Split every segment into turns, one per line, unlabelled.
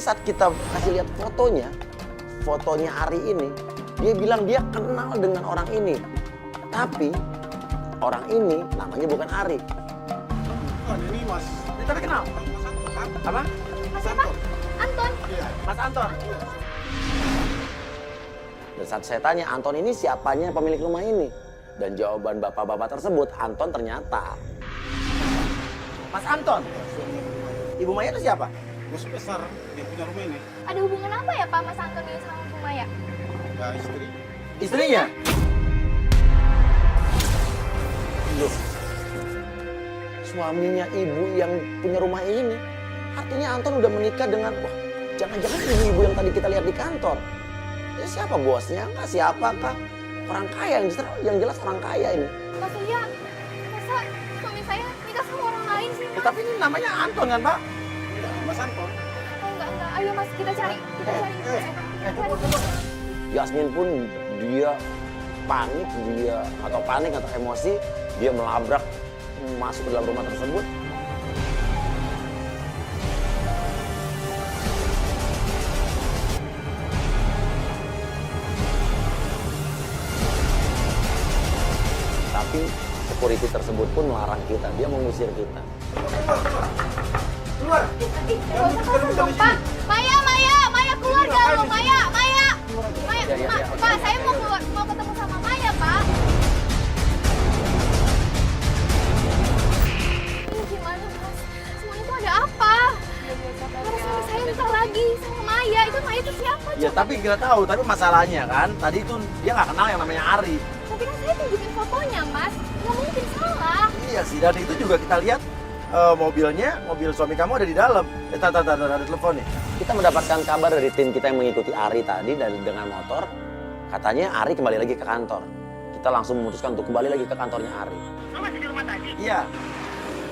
saat kita kasih lihat fotonya Ari ini, dia bilang dia kenal dengan orang ini. Tapi orang ini namanya bukan Ari.
Oh, ini Mas.
Ini tapi kenal? Apa?
Mas siapa? Anton.
Iya.
Mas Anton. Dan saat saya tanya, Anton ini siapanya pemilik rumah ini? Dan jawaban bapak-bapak tersebut, Anton ternyata. Mas Anton? Ibu Maya itu siapa?
Bos besar yang punya rumah ini.
Ada hubungan apa ya Pak Mas Anton ini sama Bu Maya?
Ya istri.
Istrinya? Loh, suaminya ibu yang punya rumah ini. Artinya Anton udah menikah dengan, wah, jangan-jangan ibu-ibu yang tadi kita lihat di kantor. Ya siapa bosnya? Enggak, siapakah? Orang kaya, yang jelas orang kaya ini.
Mas Surya, masa suami saya nikah sama orang lain sih Mas?
Tapi ini namanya Anton kan, Pak?
Iya, Mas Anton.
Oh enggak, ayo Mas kita cari.
Yasmin pun dia panik atau emosi, dia melabrak masuk ke dalam rumah tersebut. Tapi security tersebut pun melarang kita, dia mengusir kita.
Keluar.
Gak usah kasar dong Pak. Maya keluar dong Maya.
Ya.
Pak saya mau keluar, mau ketemu sama Maya Pak. Ini gimana Mas? Semuanya itu ada apa? Harus suami saya nikah lagi sama Maya. Itu Maya itu siapa?
Ya tapi kita tahu, tapi masalahnya kan tadi itu dia nggak kenal yang namanya Ari.
Tapi kan saya tunjukin fotonya Mas. Nggak mungkin salah.
Iya sih, dan itu juga kita lihat mobil suami kamu ada di dalam. Ada telepon nih. Kita mendapatkan kabar dari tim kita yang mengikuti Ari tadi dengan motor. Katanya Ari kembali lagi ke kantor. Kita langsung memutuskan untuk kembali lagi ke kantornya Ari.
Lo masih di rumah tadi?
Iya.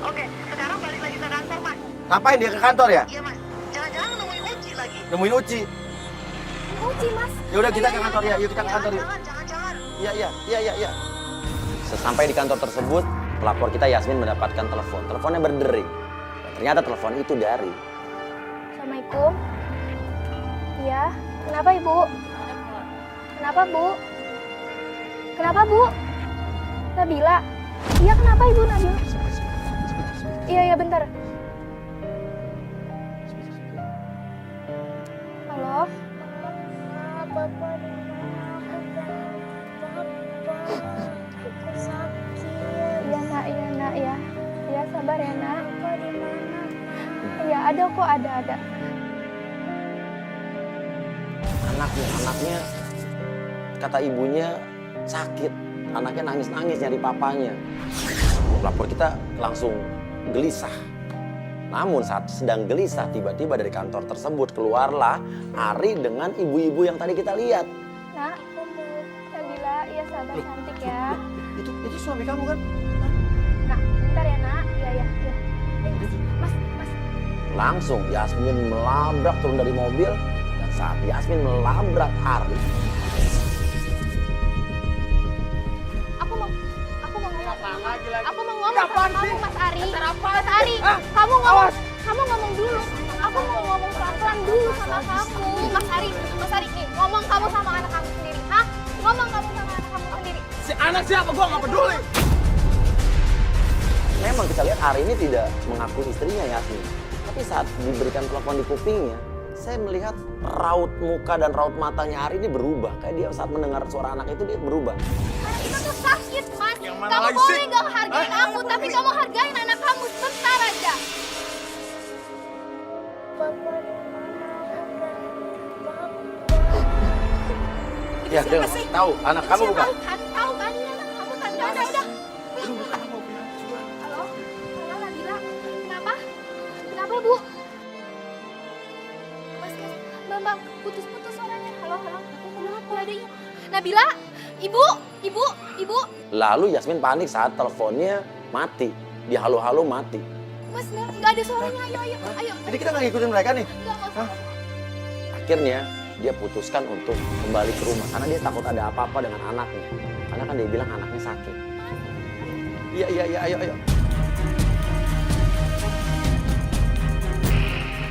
Oke, sekarang balik lagi ke kantor, Mas.
Ngapain dia ke kantor ya?
Iya, Mas. Jangan-jangan nemuin Uci lagi.
Nemuin Uci.
Uci Mas.
Ya udah kita ke kantor ya. Yuk kita ke kantor yuk.
Jangan.
Iya. Sesampai di kantor tersebut, pelapor kita Yasmin mendapatkan telepon. Teleponnya berdering. Dan ternyata telepon itu dari.
Assalamualaikum. Iya. Kenapa Ibu? Kenapa Bu? Kenapa Bu? Nabila. Iya kenapa Ibu Nabila? Iya bentar. Halo.
Bapak di mana? Aku sakit.
Iya nak ya. Iya sabar ya nak.
Bapak di mana?
Iya ada kok ada.
Anaknya kata ibunya sakit. Anaknya nangis-nangis nyari papanya. Pelapor kita langsung gelisah. Namun saat sedang gelisah, tiba-tiba dari kantor tersebut keluarlah Ari dengan ibu-ibu yang tadi kita lihat.
Nak. Nabila, iya sabar cantik ya.
Itu suami kamu kan?
Nak, bentar ya nak. Iya. Mas.
Langsung Yasmin melabrak turun dari mobil. Dan saat Yasmin melabrak Ari,
Aku mau ngomong. Aku mau ngomong
Apaan
sama
sih?
kamu Mas Ari. Mas Ari, kamu ngomong dulu. Aku mau ngomong pelan-pelan dulu sama kamu. Mas Ari, nih ngomong kamu sama anak kamu sendiri. Hah? Ngomong kamu sama anak kamu sendiri.
Si anak siapa? Gua nggak peduli.
memang kita lihat Ari ini tidak mengakui istrinya Yasmin. Tapi saat diberikan telepon di kupingnya, saya melihat raut muka dan raut matanya Ari ini berubah. Kayak dia saat mendengar suara anak itu dia berubah.
Anak itu tuh sakit, Mas.
Yang mana
Kamu
lagi
boleh
sih?
gak hargain aku, tapi kamu hargain anak kamu sebentar aja.
Bapak di mana?
Ya, dia tahu anak kamu bukan?
Tahu kan ini anak kamu kan? Udah. Halo, Nabila. Kenapa, Bu? Mas, Bang, putus-putus suaranya. Halo. Kenapa? Ada ini. Nabila, Ibu.
Lalu Yasmin panik saat teleponnya mati. Di halo-halo mati.
Mas, nggak ada suaranya. Ayo.
Jadi kita nggak ngikutin mereka nih.
Nggak usah.
Akhirnya dia putuskan untuk kembali ke rumah karena dia takut ada apa-apa dengan anaknya. Karena kan dia bilang anaknya sakit. Iya, ayo.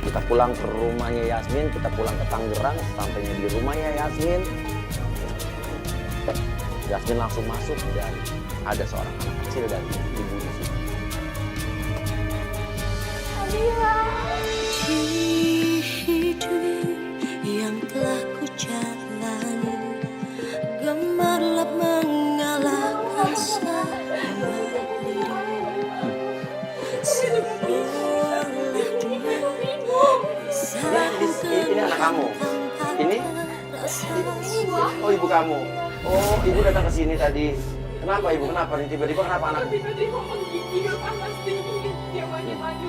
Kita pulang ke rumahnya Yasmin, kita pulang ke Tangerang, sampainya di rumahnya Yasmin. Yasmin langsung masuk dan ada seorang anak kecil dan ibu di situ.
Hidup yang telah ku jalani gemerlap mengalahkan semua diri. Seolah dunia bisa
Ini anak kamu. Ini?
rasa
Oh, ibu kamu. Oh, ibu datang ke sini tadi. Kenapa ibu? Kenapa nih tiba-tiba kenapa anak?
Tiba-tiba menggigil panas dingin, dia maju-maju.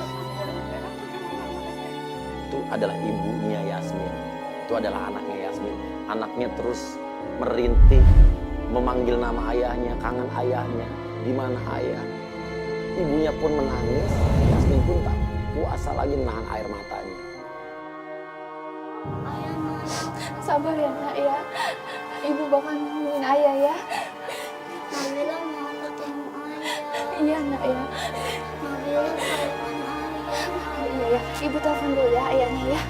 Itu adalah ibunya Yasmin. Itu adalah anaknya Yasmin. Anaknya terus merintih, memanggil nama ayahnya, kangen ayahnya. Di mana ayah? Ibunya pun menangis. Yasmin pun tak kuasa lagi menahan air matanya.
Sabar ya nak ya. Ibu bakal nemuin ayah ya.
Nabila mau ketemu ayah.
Iya nak ya.
Nabila telepon ayah.
Iya ya. Ibu telepon dulu ya ayahnya ya.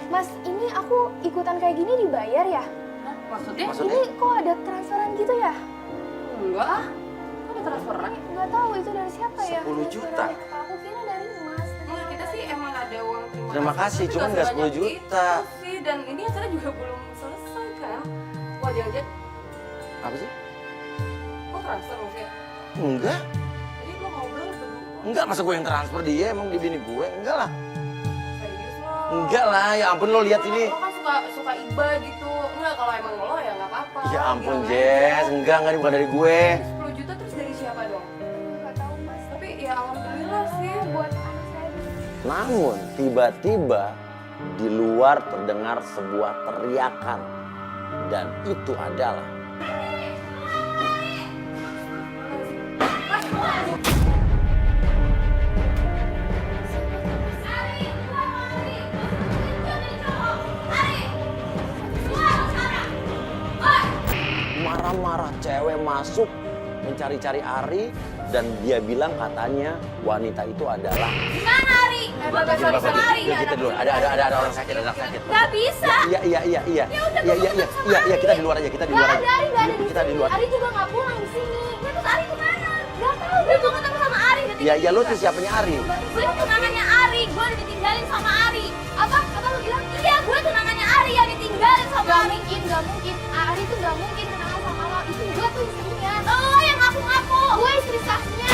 Mas, ini aku ikutan kayak gini dibayar ya?
Maksudnya?
Maksudnya?
Ini kok ada transferan gitu ya?
Enggak ah. Kok ada transferan?
Nggak tahu itu dari siapa ya?
10 juta.
Aku kira dari Mas.
Enggak, kita sih emang ada uang
Terima kasih,
Tapi
cuman nggak 10
sebanyak
juta.
itu sih, dan ini acara juga belum selesai kan? Wah, jangan-jangan
Apa sih?
kok transfer maksudnya?
Enggak.
Jadi lo ngobrol berdua.
Enggak, masa gue yang transfer dia emang di bini gue? Enggak lah.
Serius lo?
Enggak lah, ya ampun lo lihat ini.
Lo kan suka iba gitu. Enggak, kalau emang lo ya nggak apa-apa.
Ya ampun
Bilang
Jess,
aja.
enggak ini bukan dari gue.
10 juta terus dari siapa dong?
Nggak tahu Mas.
Tapi ya alhamdulillah sih.
Buat anak saya.
Namun tiba-tiba di luar terdengar sebuah teriakan. Dan itu adalah marah-marah cewek masuk mencari-cari Ari dan dia bilang katanya wanita itu adalah
Gimana Ari?
kita dulu ada orang sakit
Nggak bisa.
iya kita di luar aja kita di luar
Nggak
aja
ada Ari, nggak ada di
kita di
sini.
luar
Ari juga nggak pulang di sini. Ya terus Ari kemana? Nggak tahu. Gue mau ketemu sama Ari.
ya lu tuh siapanya Ari
Gue tunangannya Ari. Gue udah ditinggalin sama Ari. Apa lu bilang? Iya, gue tunangannya Ari yang ditinggalin sama Ari. Nggak mungkin. Ari tuh nggak mungkin tunangan sama lo. Itu gue tuh istrinya. Lo yang ngaku-ngaku. Gue istri sahnya.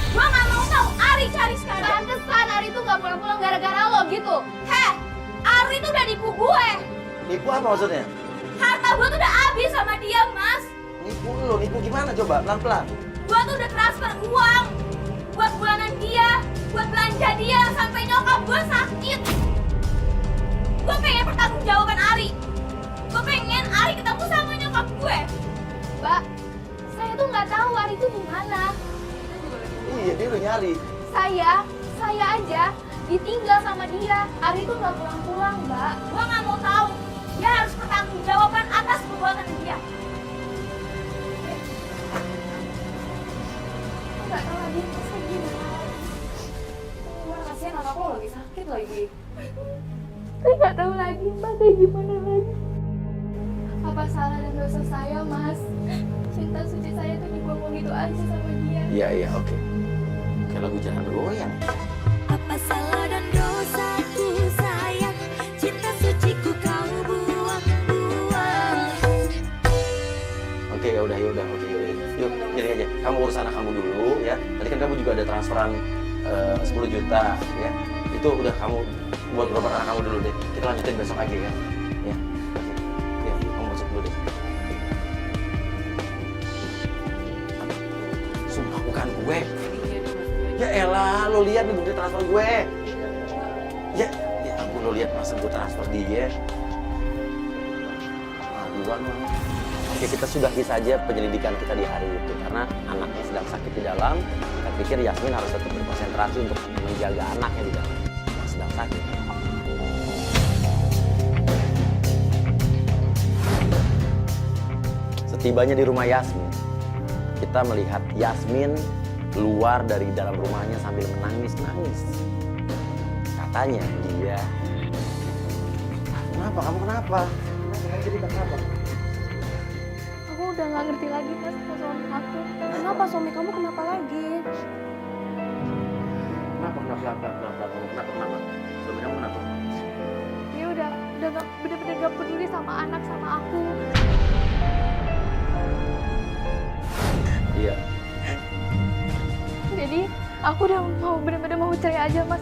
Gue nggak mau tahu. Ari cari sekarang. Pantesan Ari tuh nggak pulang-pulang gara-gara lo gitu. Heh, Ari tuh udah nipu gue.
nipu apa maksudnya
Harta gue tuh udah habis sama dia, Mas.
nipu gimana coba pelan-pelan
Gue tuh udah transfer uang buat bulanan dia, buat belanja dia, sampai nyokap gue sakit. Gue pengen pertanggungjawaban Ari. Gue pengen Ari ketemu sama nyokap gue. Mbak, saya tuh nggak tahu Ari tuh di mana.
iya dia udah nyari
Saya aja ditinggal sama dia. Ari tuh nggak pulang-pulang, Mbak. Gue nggak mau tahu. Dia harus pertanggungjawaban atas perbuatan dia. Nggak tahu lagi masa gimana.
Wah, kasihan anak lo lagi sakit lagi.
Saya nggak tahu lagi Mbak kayak gimana lagi. Apa salah dan dosa saya, Mas? Cinta suci saya tuh dibuang gitu aja sama dia.
iya oke kayak lagu jangan goyang
apa salah dan dosaku sayang, cinta suciku kau buang-buang.
oke ya udah yuk gini aja kamu urus anak kamu dulu ya tadi kan kamu juga ada transferan 10 juta ya itu udah kamu buat berobat anak kamu dulu deh kita lanjutin besok aja ya ya oke ya kamu masuk dulu deh sumpah bukan gue ya elah lo lihat nih bukti transfer gue ya ampun lo lihat masa gue transfer dia aduan lo. Oke, kita sudahi saja penyelidikan kita di hari itu karena anaknya sedang sakit di dalam. Kita pikir Yasmin harus tetap berkonsentrasi untuk menjaga anaknya di dalam yang sedang sakit. Setibanya di rumah Yasmin, kita melihat Yasmin keluar dari dalam rumahnya sambil menangis-nangis. Katanya dia... Kenapa? Kamu kenapa?
Aku udah nggak ngerti lagi mas sama suami aku.
Kenapa suami kamu kenapa lagi?
Kenapa? Suami kamu kenapa?
Dia udah nggak bener-bener nggak peduli sama anak sama aku.
Iya.
Jadi aku udah mau bener-bener mau cerai aja mas.